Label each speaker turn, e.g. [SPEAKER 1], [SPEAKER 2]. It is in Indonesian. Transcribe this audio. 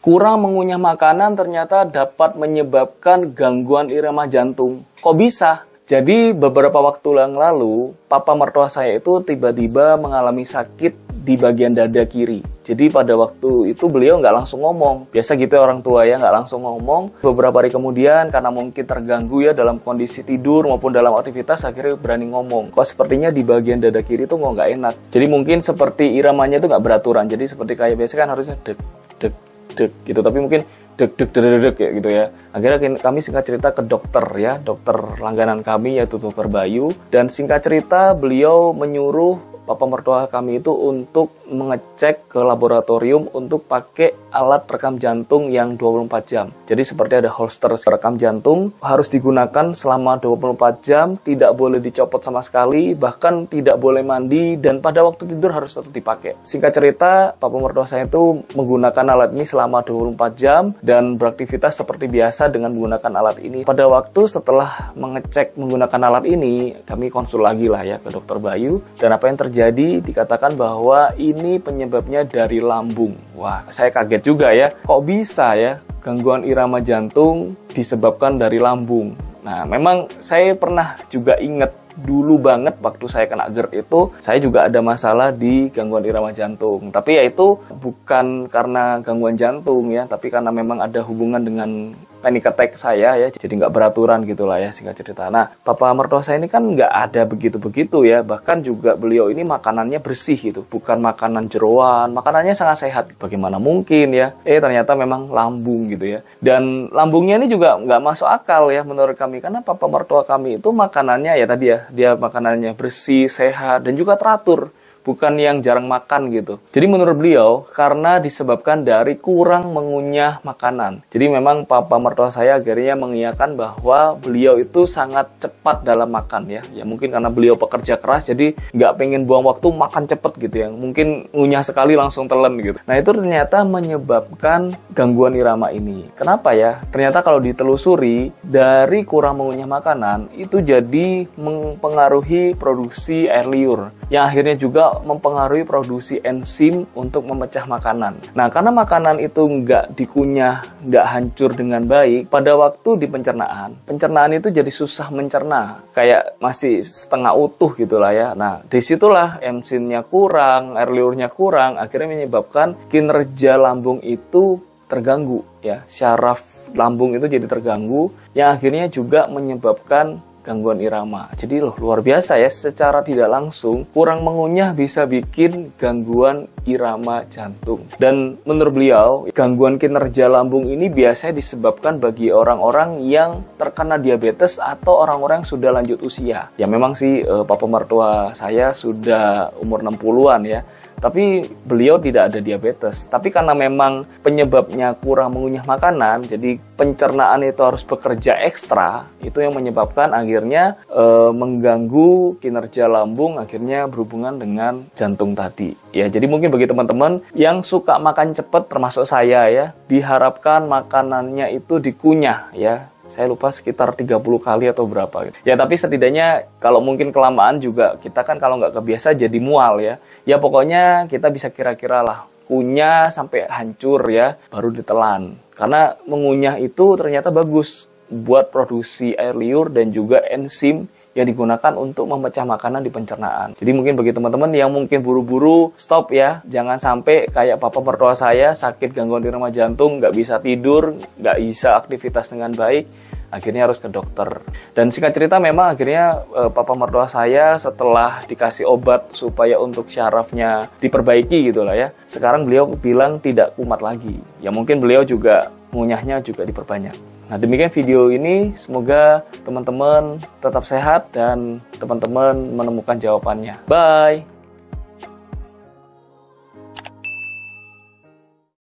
[SPEAKER 1] Kurang mengunyah makanan ternyata dapat menyebabkan gangguan irama jantung. Kok bisa? Jadi beberapa waktu yang lalu, papa mertua saya itu tiba-tiba mengalami sakit di bagian dada kiri. Jadi pada waktu itu beliau nggak langsung ngomong. Biasa gitu ya orang tua ya, nggak langsung ngomong. Beberapa hari kemudian karena mungkin terganggu ya dalam kondisi tidur maupun dalam aktivitas, akhirnya berani ngomong. Kok sepertinya di bagian dada kiri itu mau nggak enak. Jadi mungkin seperti iramanya itu nggak beraturan. Jadi seperti kayak biasa kan harusnya dek, dek, dek gitu. Tapi mungkin dek, dek, dek, dek, kayak gitu ya. Akhirnya kami singkat cerita ke dokter ya. Dokter langganan kami yaitu Dokter Bayu. Dan singkat cerita beliau menyuruh papa mertua kami itu untuk mengecek ke laboratorium untuk pakai alat rekam jantung yang 24 jam. Jadi seperti ada holster rekam jantung, harus digunakan selama 24 jam, tidak boleh dicopot sama sekali, bahkan tidak boleh mandi, dan pada waktu tidur harus tetap dipakai. Singkat cerita, papa mertua saya itu menggunakan alat ini selama 24 jam, dan beraktivitas seperti biasa dengan menggunakan alat ini. Pada waktu setelah mengecek menggunakan alat ini, kami konsul lagi lah ya ke Dokter Bayu, dan apa yang terjadi dikatakan bahwa ini penyebabnya dari lambung. Wah, saya kaget juga ya. Kok bisa ya gangguan irama jantung disebabkan dari lambung? Nah, memang saya pernah juga ingat dulu banget waktu saya kena GERD itu, saya juga ada masalah di gangguan irama jantung. Tapi ya itu bukan karena gangguan jantung ya, tapi karena memang ada hubungan dengan panic attack saya ya, jadi nggak beraturan gitulah ya singkat cerita. Nah, papa mertua saya ini kan nggak ada begitu-begitu ya, bahkan juga beliau ini makanannya bersih gitu, bukan makanan jeroan, makanannya sangat sehat. Bagaimana mungkin ya? Ternyata memang lambung gitu ya. Dan lambungnya ini juga nggak masuk akal ya menurut kami, karena papa mertua kami itu makanannya ya tadi ya, dia makanannya bersih, sehat, dan juga teratur. Bukan yang jarang makan gitu. Jadi menurut beliau, karena disebabkan dari kurang mengunyah makanan. Jadi memang papa mertua saya akhirnya mengiyakan bahwa beliau itu sangat cepat dalam makan ya. Ya mungkin karena beliau pekerja keras, jadi nggak pengen buang waktu makan cepet gitu ya. Mungkin ngunyah sekali langsung telan gitu. Nah itu ternyata menyebabkan gangguan irama ini. Kenapa ya? Ternyata kalau ditelusuri, dari kurang mengunyah makanan, itu jadi mempengaruhi produksi air liur. Yang akhirnya juga mempengaruhi produksi enzim untuk memecah makanan. Nah, karena makanan itu nggak dikunyah, nggak hancur dengan baik, pada waktu di pencernaan itu jadi susah mencerna, kayak masih setengah utuh gitulah ya. Nah, disitulah enzimnya kurang, air liurnya kurang, akhirnya menyebabkan kinerja lambung itu terganggu ya. Syaraf lambung itu jadi terganggu, yang akhirnya juga menyebabkan gangguan irama. Jadi luar biasa ya, secara tidak langsung kurang mengunyah bisa bikin gangguan irama jantung. Dan menurut beliau, gangguan kinerja lambung ini biasanya disebabkan bagi orang-orang yang terkena diabetes atau orang-orang yang sudah lanjut usia. Ya memang sih papa mertua saya sudah umur 60-an ya. Tapi beliau tidak ada diabetes. Tapi karena memang penyebabnya kurang mengunyah makanan, jadi pencernaan itu harus bekerja ekstra, itu yang menyebabkan akhirnya mengganggu kinerja lambung, akhirnya berhubungan dengan jantung tadi. Ya, jadi mungkin bagi teman-teman yang suka makan cepat, termasuk saya ya, diharapkan makanannya itu dikunyah ya. Saya lupa sekitar 30 kali atau berapa gitu. Ya tapi setidaknya kalau mungkin kelamaan juga kita kan kalau nggak kebiasa jadi mual ya. Ya pokoknya kita bisa kira-kira lah kunyah sampai hancur ya baru ditelan. Karena mengunyah itu ternyata bagus buat produksi air liur dan juga enzim yang digunakan untuk memecah makanan di pencernaan. Jadi mungkin bagi teman-teman yang mungkin buru-buru stop ya, jangan sampai kayak papa mertua saya sakit gangguan irama jantung, nggak bisa tidur, nggak bisa aktivitas dengan baik, akhirnya harus ke dokter. Dan singkat cerita memang akhirnya papa mertua saya setelah dikasih obat supaya untuk syarafnya diperbaiki gitu lah ya, sekarang beliau bilang tidak kumat lagi. Ya mungkin beliau juga ngunyahnya juga diperbanyak. Nah demikian video ini, semoga teman-teman tetap sehat dan teman-teman menemukan jawabannya. Bye!